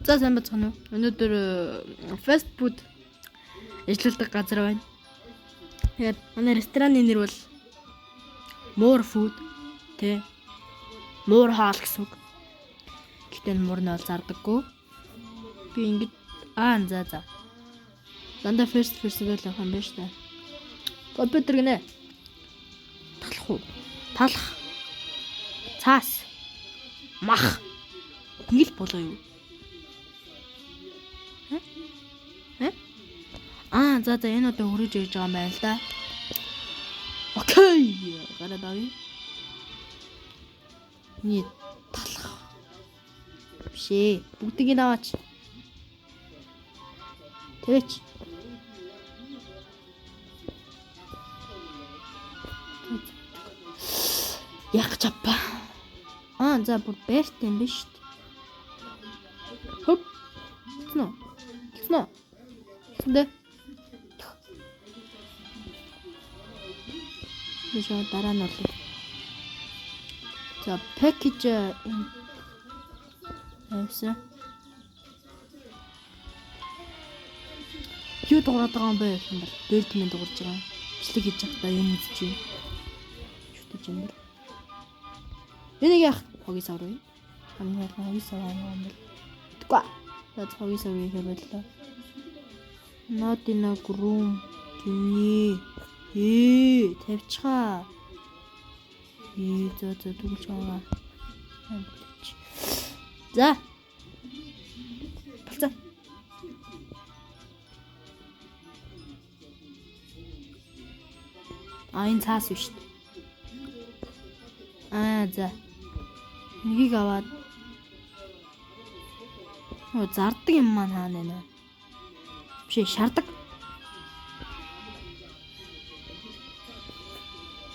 За сайн бацгаана уу. Өнөөдөр фаст фуд ажилладаг газар байна. Тэгээд манай рестораны нэр бол More Food тэ More Hall гэсэн үг. Гэхдээ мөр нь бол зардаггүй. Би ингэж за. Дандаа first festival авах юм байна шүү дээ. Компьютер гинэ. Талах. Цаас. Мах. Ингээл болоо юу? За энэ одоо хөрөж ирж байгаа юм байна л да. Окей. Гараад авъя. Нийт талах. Бишээ. Бүгдийг нь аваач. Тэвч. Яг чапа. За бүр бэрт юм биш үү? Хоп. Тэснэ. Бишээ дараа нь орлоо. За пакэж явсан. Юу дуурайд байгаа юм бэ гэх юм бол бэлтмэн дуурж байгаа. Бичлэг хийж явахдаа юм үзэж байна. Шүтэж юм байна. Энийг яах хогийн саврыг. Хамгийн хогийн савраа юм бол. Тэгвэл за хогийн саврыг хийвэлээ. Not in a room. Тавьчихаа. За түгэж байгаа. За. Болцоо. Энэ цаас биш шүү дээ. За. Нэгийг аваад. Зардаг юм маань хаана нэ? Бишээ шардаг.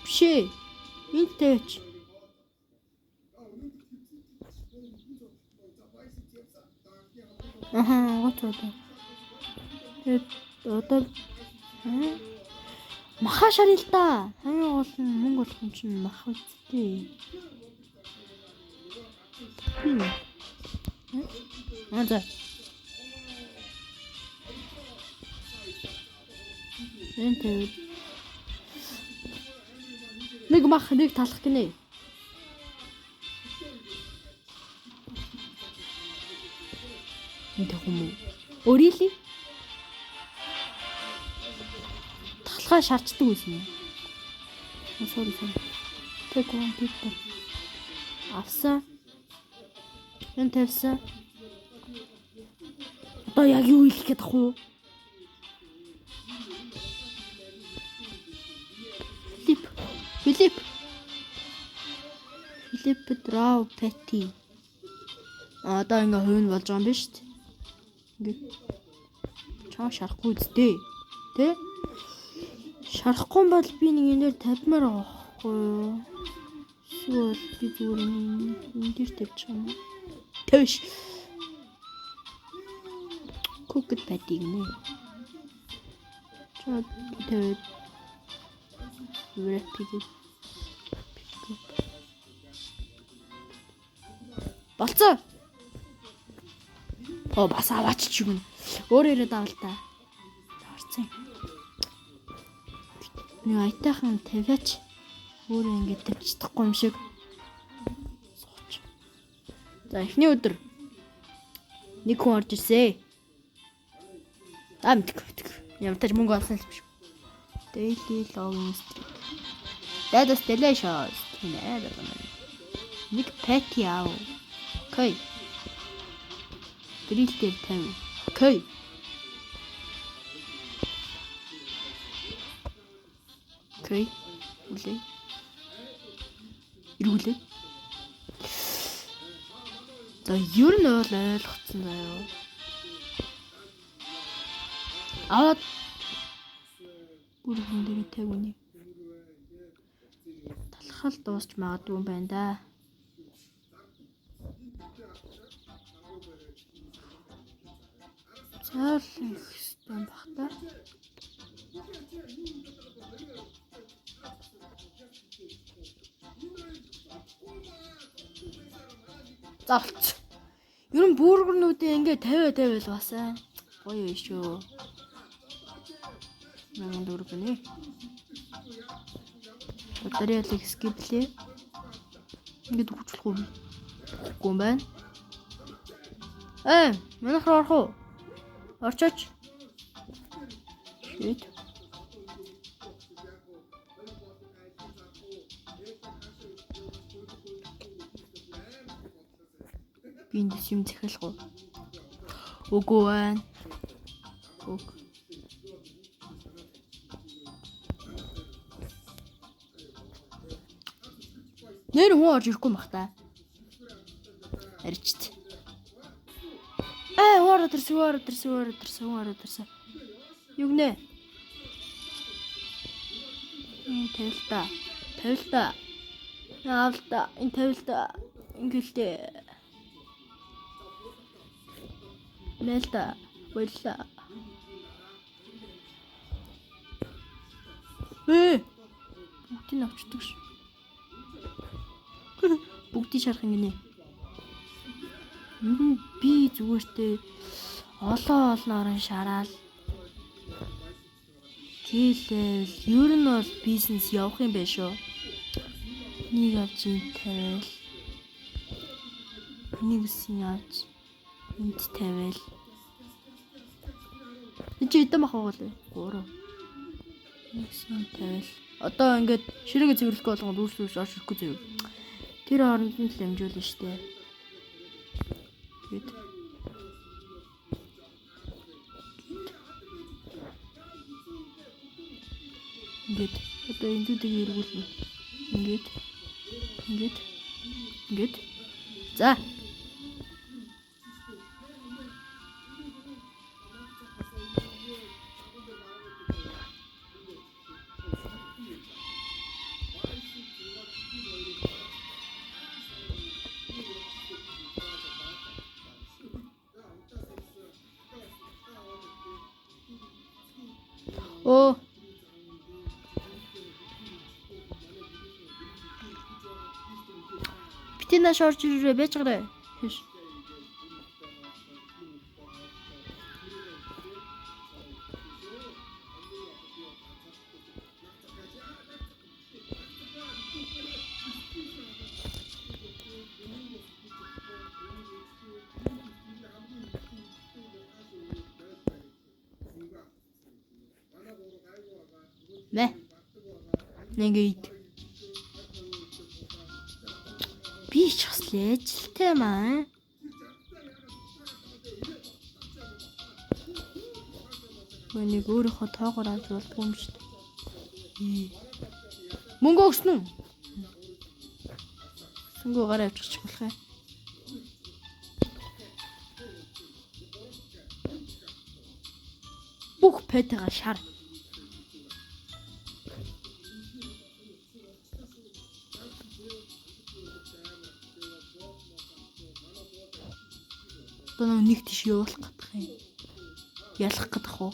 Бишээ. Энд тавьч. Гоцоо. Одоо маха шарил та. Хамгийн гол нь мөнгө болох юм чинь мах үстэй. За. Энд нэг мах нэг талах гинэ. Энд хүмүүс өрөөлий. Талхаа шарчдаг үсэн юм. Sorry. Take one picture. Авсан. Энд тавьсан. Одоо яг юу хэлэх гээд ах уу? Филипп Драу Пэти. Одоо ингээ хувь нь болж байгаа юм биш үү? Ингээ чаа шарахгүй үстэй. Тэ? Шарахгүй бол би нэг энээр тавьмаар байгаа байхгүй юу? Эсвэл би зүгээр энэ дээр тавьчих юм уу? Тэвш. Cooked patty гэнэ. Чаа тэвэ. Болцоо. Бас аваач ч юм. Өөр ирээд авал та. Орцсон. Нэг айтайхан тавиач. Өөр ингэ тавьчихдаггүй юм шиг. Сууч. За эхний өдөр нэг хүн орж ирсэн. Мэдгүй. Ямар тач мөнгө олсон л биш. Daily login. That is delicious. Нэг пэти яав. Окей. Грил дээр тавь. Окей. Үлээ. Ирүүлээ. За ер нь ойлгоцсон заяа. Аваад бүр хүн дээр тавь. Талхал дуусч магадгүй юм байна да. Цаал их хэвээр бах та. Завч. Ер нь энэ бургернуудыг ингээ 50 байлгаасан. Гоё юм шүү. Манган дөрвөн. Батареялыг скиплээ. Ингээд хүчлэхгүй юм байна. Манайх руу орох уу? Орчооч. Shit. Биндс юм захиалах уу? Үгүй байна. Үг. Нэр хүн орж ирэхгүй мах та. Арчт. Ороо төрсөн. Юу гэнэ? Тавилта. Наавлта. Энэ тавилта. Ингэлтэй. Мэлта. Болла. Бүгдийг авчдаг ш. Бүгдийг шарах юм гинэ. Би зүгээртэй олон шараал. Тэгэл ер нь бол бизнес явах юм байна шүү. Нэг авч ин тавил. Нэг үсэн авч энд тавил. Чи идэм ах байгаа лээ. 3. Нэг үсэн тавил. Одоо ингээд ширээгээ цэвэрлэхгүй болгоод үрс орж ирэхгүй заяа. Тэр хооронд нь л амжуулна штэ. Гэт. Ингээд одоо энэ зүйлийг эргүүлнэ. Ингээд. За. Оо. Битэн шорж ирээ байж гараа. Хэш. Нэ. Нэгэйд. Би ч бас л ажилтай маа. Нэг өөрийнхөө тоогоор авч болдгоо юм шүү дээ. Мөнгө өгсөн үү? Сүнгөө гараа авчих болох юм. Бүх пэтэга шар. Одоо нэг тийш явуулах гэдэг юм. Ялах гэдэг уу?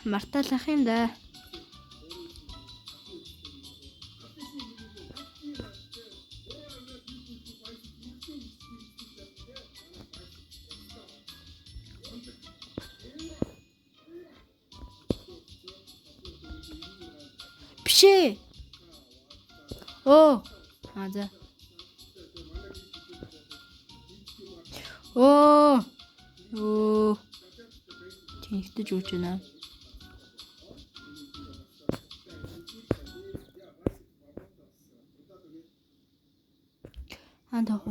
Марталах юм да. Бишээ. Оо. За. Оо. Тэнхтэж үүж байна. Антах.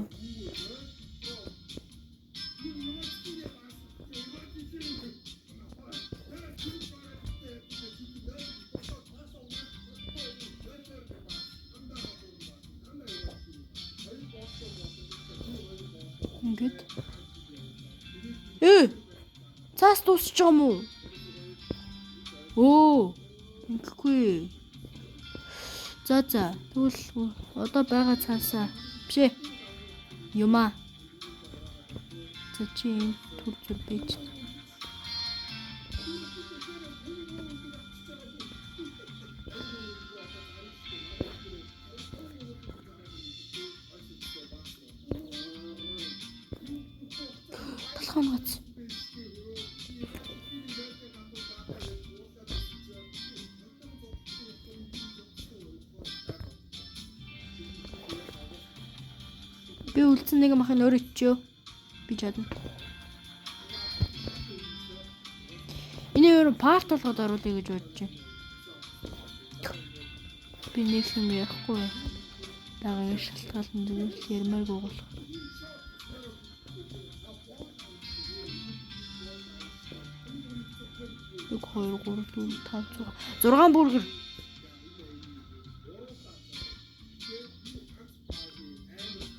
Ингээд. Цаас дуусч байгаа юм уу? Өө. Ингэхгүй. За. Тэгвэл одоо байгаа цаасаа биш ээ. Юмаа. За чи энэ төр зүр байж. Талхангац. Би үлдсэн нэг махын өөр иччихё. Би чадна. Энэ өөр парт болгоод оруулъя гэж бодож байна. Би нэг юм ярихгүй. Дагааны шалтгаалсан зүйл ярмааргүй болох. Нэг 2 3 4 5 6 бүргэр.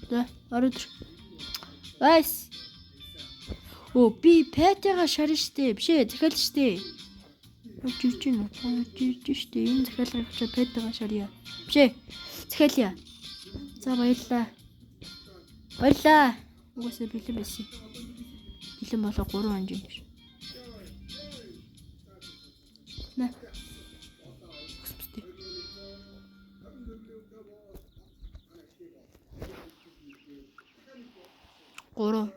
За, ороод. Найс. Оо, би пэтяга шарна штэ. Биш ээ, захиал штэ. Жиж гин үү? Жиж штэ. Энэ захиалгыг чи пэтяга шарья. Биш ээ. Захиалъя. За баярлаа. Баярлаа. Угаасаа бэлэн байсан. Бэлэн болоо 3 хонжин гэж. Нэ. Өсөстэй. Гурав.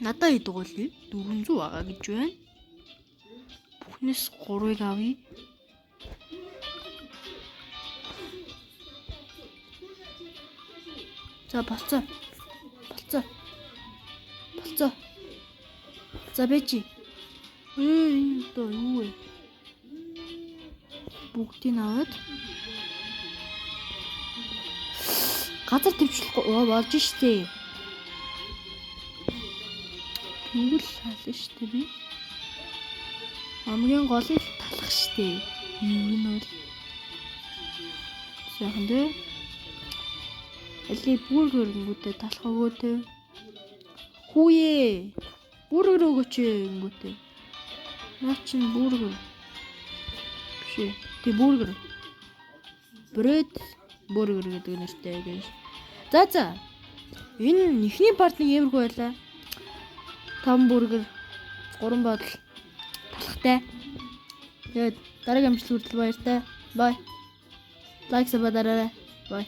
Надад идэг бол 400 байгаа гэж байна. Бүхнээс 3-ыг авъя. За болцоо. За бэжи. Энэ одоо юу вэ? Бүгдийг аваад газар төвчлөхгүй болж штэ. Тэгвэл хаална штэ би. Хамгийн гол нь талах штэ. Юу нь бол сайхан дээ. Эли бүргэрнгүүтээ талах өгөөтэй. Хүүе. Бүргэр өгөөч ингэвтэй. Наа чин бүргэр. Биш. Тэг бүргэр. Брэд бүргэр гэдэг нэртэй гэж. За. Энэ ихний парт нэг иймэрхүү байлаа. 5 бүргэр 3 бодол талхтай. Тэгээд дараагийн амжилт хүртэл баяртай. Бай. Лайк сабадараа. Бай.